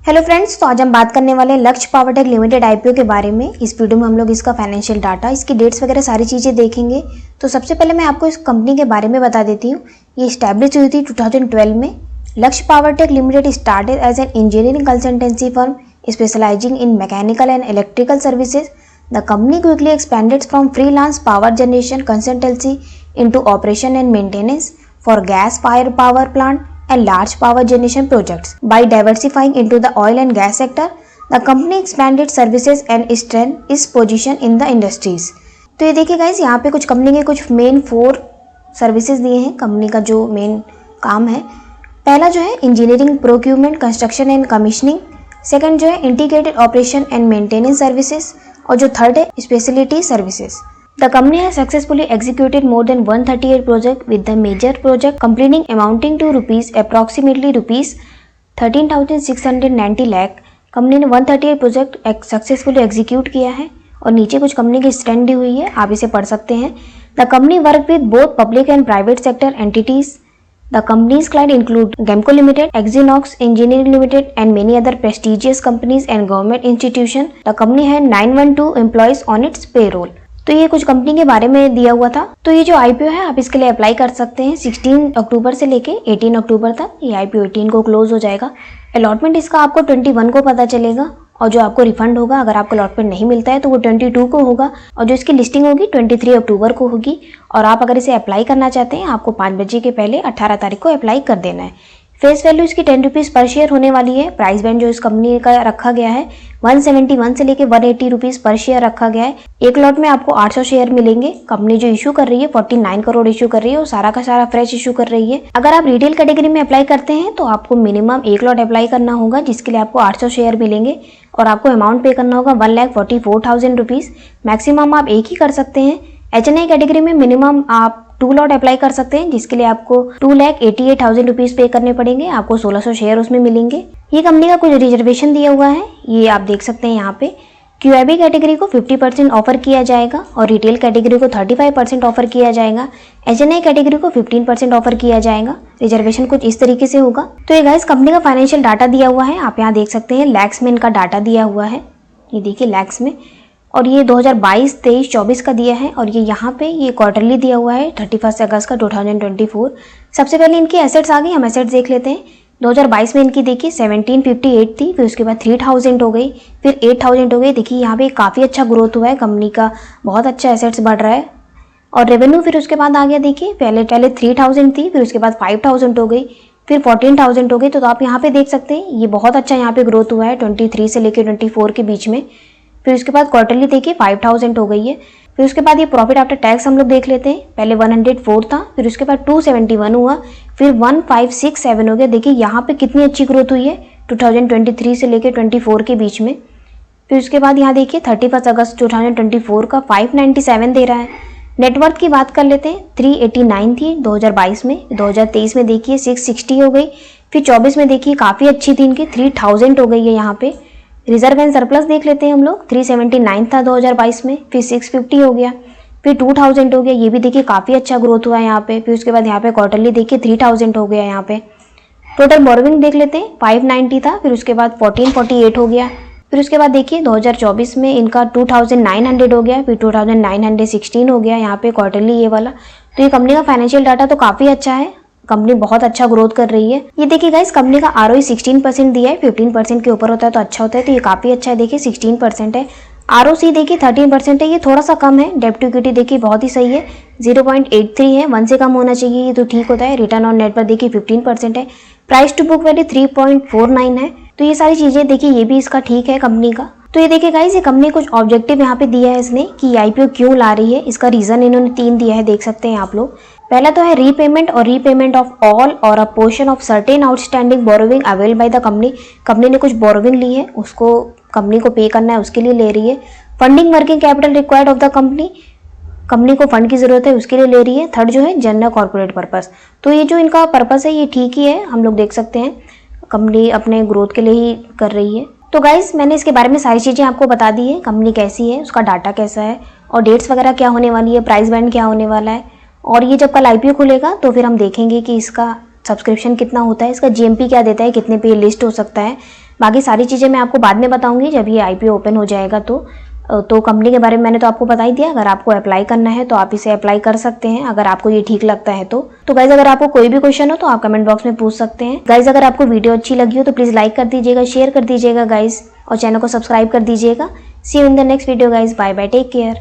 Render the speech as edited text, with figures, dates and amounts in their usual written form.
Hello friends, तो आज हम बात करने वाले हैं लक्ष्य पावरटेक लिमिटेड आईपीओ के बारे में। इस वीडियो में हम लोग इसका फाइनेंशियल डाटा, इसकी डेट्स वगैरह सारी चीज़ें देखेंगे। तो सबसे पहले मैं आपको इस कंपनी के बारे में बता देती हूँ। ये स्टैब्लिश हुई थी 2012 में। Lakshya Powertech Limited started as an engineering consultancy firm specialising in mechanical and electrical services. The company quickly expanded from freelance power generation consultancy into operation and maintenance for gas fire power plant and large power generation projects. By diversifying into the oil and gas sector, the company expanded services and strengthened its position in the industries. तो ये देखिए guys, यहाँ पे कुछ company के कुछ main 4 services दिए हैं। कंपनी का जो मेन काम है, पहला जो है engineering procurement construction and commissioning, second जो है integrated operation and maintenance services, और जो थर्ड है speciality services. The company has successfully executed more than 138 projects, with the major project completing amounting to approximately rupees 13,690 lakh। Company ने 138 project successfully execute किया है। और नीचे कुछ कंपनी की स्ट्रेंथ दी हुई है, आप इसे पढ़ सकते हैं। The company work with both public and private sector entities. The companies client include गेमको लिमिटेड, एक्जीनॉक्स engineering limited and many other prestigious companies and government institution. The company है 912 एम्प्लॉयज ऑन इट्स पेरोल। तो ये कुछ company के बारे में दिया हुआ था। तो ये जो आईपीओ है, आप इसके लिए अप्लाई कर सकते हैं 16 अक्टूबर से लेके 18 अक्टूबर तक। ये आईपीओ 18 को क्लोज हो जाएगा। अलॉटमेंट इसका आपको 21 को पता चलेगा, और जो आपको रिफंड होगा, अगर आपको अलॉटमेंट नहीं मिलता है तो वो 22 को होगा, और जो इसकी लिस्टिंग होगी 23 अक्टूबर को होगी। और आप अगर इसे अप्लाई करना चाहते हैं, आपको 5 बजे के पहले 18 तारीख को अप्लाई कर देना है। फेस वैल्यू इसकी 10 रुपीज़ पर शेयर होने वाली है। प्राइस बैंड जो इस कंपनी का रखा गया है 171 से लेके 180 रुपीज़ पर शेयर रखा गया है। एक लॉट में आपको 800 शेयर मिलेंगे। कंपनी जो इशू कर रही है 49 करोड़ इशू कर रही है, और सारा का सारा फ्रेश इशू कर रही है। अगर आप रिटेल कैटेगरी में अप्लाई करते हैं तो आपको मिनिमम एक लॉट अप्लाई करना होगा, जिसके लिए आपको 800 शेयर मिलेंगे, और आपको अमाउंट पे करना होगा 1,44,000 रुपीज़। मैक्सिमम आप एक ही कर सकते हैं। HNI कैटेगरी में मिनिमम आप 2 लॉट अप्लाई कर सकते हैं, जिसके लिए आपको 2,88,000 रुपीज़ पे करने पड़ेंगे। आपको 1600 शेयर उसमें मिलेंगे। ये कंपनी का कुछ रिजर्वेशन दिया हुआ है, ये आप देख सकते हैं यहाँ पे। QIB कैटेगरी को 50% ऑफर किया जाएगा, और रिटेल कैटेगरी को 35% ऑफर किया जाएगा। HNI कैटेगरी को 15% ऑफर किया जाएगा। रिजर्वेशन कुछ इस तरीके से होगा। तो ये गाइस कंपनी का फाइनेंशियल डाटा दिया हुआ है, आप यहाँ देख सकते हैं। लैक्स में इनका डाटा दिया हुआ है, ये देखिए लैक्स में। और ये 2022, 23, 24 का दिया है, और ये यहाँ पे ये क्वार्टरली दिया हुआ है 31 अगस्त का 2024। सबसे पहले इनकी एसेट्स आ गई, हम एसेट्स देख लेते हैं। 2022 में इनकी देखिए 1758 थी, फिर उसके बाद 3000 हो गई, फिर 8000 हो गई। देखिए यहाँ पे काफ़ी अच्छा ग्रोथ हुआ है कंपनी का, बहुत अच्छा एसेट्स बढ़ रहा है। और रेवेन्यू फिर उसके बाद आ गया, देखिए पहले 3000 थी, फिर उसके बाद 5000 हो गई, फिर 14000 हो गई। तो आप यहाँ पे देख सकते हैं ये बहुत अच्छा यहाँ पे ग्रोथ हुआ है 23 से लेकर 24 के बीच में। फिर उसके बाद क्वार्टरली देखिए 5000 हो गई है। फिर उसके बाद ये प्रॉफिट आफ्टर टैक्स हम लोग देख लेते हैं। पहले 104 था, फिर उसके बाद 271 हुआ, फिर 1567 हो गया। देखिए यहाँ पे कितनी अच्छी ग्रोथ हुई है 2023 से लेकर 24 के बीच में। फिर उसके बाद यहाँ देखिए 31 अगस्त 2024 का 597 दे रहा है। नेटवर्थ की बात कर लेते हैं, 389 थी 2022 में, 2023 में देखिए 660 हो गई, फिर 24 में देखिए काफ़ी अच्छी थी इनकी 3000 हो गई है यहाँ पे। रिजर्व एंड सरप्लस देख लेते हैं हम लोग, 379 था 2022 में, फिर 650 हो गया, फिर 2000 हो गया। ये भी देखिए काफ़ी अच्छा ग्रोथ हुआ है यहाँ पे। फिर उसके बाद यहाँ पे क्वार्टरली देखिए 3000 हो गया यहाँ पे। टोटल बोरोविंग देख लेते हैं, 590 था, फिर उसके बाद 1448 हो गया। फिर उसके बाद देखिए 2024 में इनका 2900 हो गया, फिर 2916 हो गया यहाँ पे क्वार्टरली ये वाला। तो ये कंपनी का फाइनेंशियल डाटा तो काफ़ी अच्छा है, कंपनी बहुत अच्छा ग्रोथ कर रही है। ये देखिए गाइस कंपनी का ROE 16% दिया है, 15% के ऊपर होता है तो अच्छा होता है, तो ये काफ़ी अच्छा है। देखिए 16% है। ROC देखिए 13% है, ये थोड़ा सा कम है। डेब्ट टू इक्विटी देखिए बहुत ही सही है, 0.83 है, 1 से कम होना चाहिए, ये तो ठीक होता है। रिटर्न ऑन नेट पर देखिए 15% है। प्राइस टू बुक वैल्यू 3.49 है। तो ये सारी चीज़ें देखिए ये भी इसका ठीक है कंपनी का। तो ये देखिए गाइस ये कंपनी कुछ ऑब्जेक्टिव यहाँ पे दिया है इसने कि आईपीओ क्यों ला रही है। इसका रीज़न इन्होंने 3 दिया है, देख सकते हैं आप लोग। पहला तो है रीपेमेंट और रीपेमेंट ऑफ ऑल और अ portion of certain outstanding borrowing avail by the company. Company ने कुछ बोरोविंग ली है, उसको कंपनी को पे करना है, उसके लिए ले रही है। Funding working capital required of the company, company को फंड की जरूरत है उसके लिए ले रही है। थर्ड जो है जनरल कॉर्पोरेट पर्पस। तो ये जो इनका पर्पस है ये ठीक ही है, हम लोग देख सकते हैं कंपनी अपने ग्रोथ के लिए ही कर रही है। तो गाइस मैंने इसके बारे में सारी चीज़ें आपको बता दी है, कंपनी कैसी है, उसका डाटा कैसा है, और डेट्स वगैरह क्या होने वाली है, प्राइस बैंड क्या होने वाला है। और ये जब कल आईपीओ खुलेगा तो फिर हम देखेंगे कि इसका सब्सक्रिप्शन कितना होता है, इसका जीएमपी क्या देता है, कितने पे लिस्ट हो सकता है। बाकी सारी चीज़ें मैं आपको बाद में बताऊंगी जब ये IPO ओपन हो जाएगा। तो कंपनी के बारे में मैंने तो आपको बता ही दिया। अगर आपको अप्लाई करना है तो आप इसे अप्लाई कर सकते हैं, अगर आपको ये ठीक लगता है तो गाइज अगर आपको कोई भी क्वेश्चन हो तो आप कमेंट बॉक्स में पूछ सकते हैं। गाइज अगर आपको वीडियो अच्छी लगी हो तो प्लीज़ लाइक कर दीजिएगा, शेयर कर दीजिएगा गाइज, और चैनल को सब्सक्राइब कर दीजिएगा। See you in the next video guys, bye bye, take care.